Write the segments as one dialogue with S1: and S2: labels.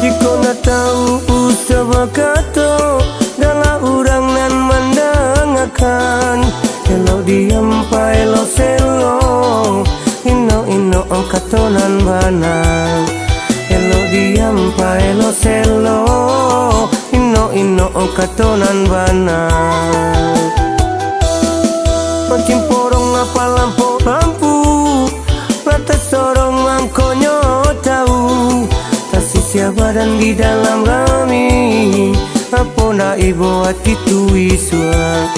S1: Jika nak tahu usaha kato dalam urang nan mendengarkan, elo diam pa elo selo, ino kato nan banang. Elo diam pa elo selo, ino kato nan banang. Macam porong apa lampu mata sorong angkonyo tahu. Siapa dan di dalam kami, apa nak ibu hati tu iswa.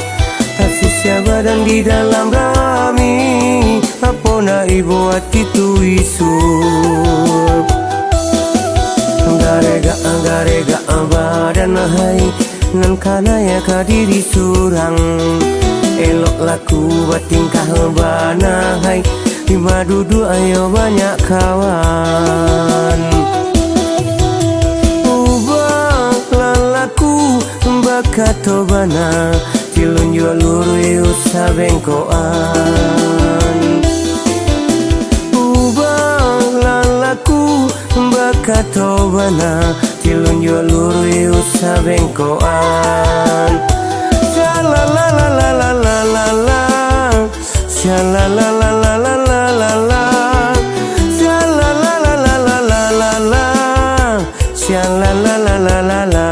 S1: Kasih siapa dan di dalam kami, apa nak ibu hati tu iswa. Garega badan hai, nan kana ya kadiri surang. Elok laku batingkah bana hai, lima dudu ayo banyak kawan. Kato bana tilun jual luru usah bengkoan. Ubah lalaku bakato bana tilun jual luru usah bengkoan. Shalalalalalalalala, shalalalalalalalala, shalalalalalalalala, shalalalalala.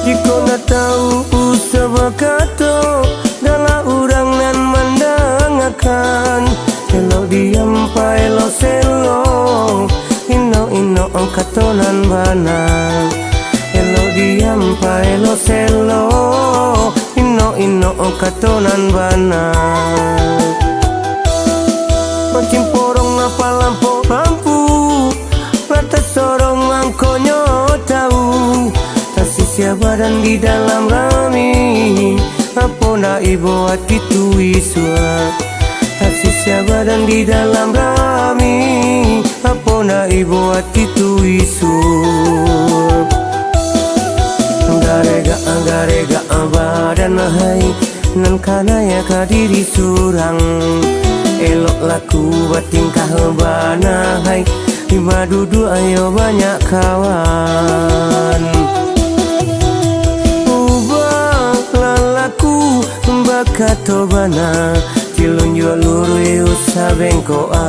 S1: Jika nak tahu usaha kato dalam urang nan mendengarkan, elo diam pa elo selo, ino kato nan banang. Elo diam pa elo selo, ino kato nan banang. Macam porong apa lampu mata sorong angkonyo tahu. Siapa dan di dalam kami, apa nak ibu hati tu iswa. Kasih siapa dan di dalam kami, apa nak ibu hati tu iswa. Garega badan hai, nan kana ya kadiri surang. Elok laku batingkah bana hai, lima dudu ayo banyak kawan. Kato bana tilun jual luru usah bengkoan.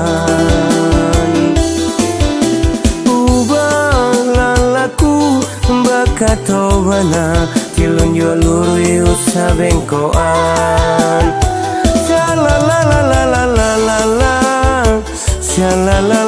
S1: Ubah lalaku bakato bana tilun jual luru usah bengkoan. Shalalalalalalalala, shalala.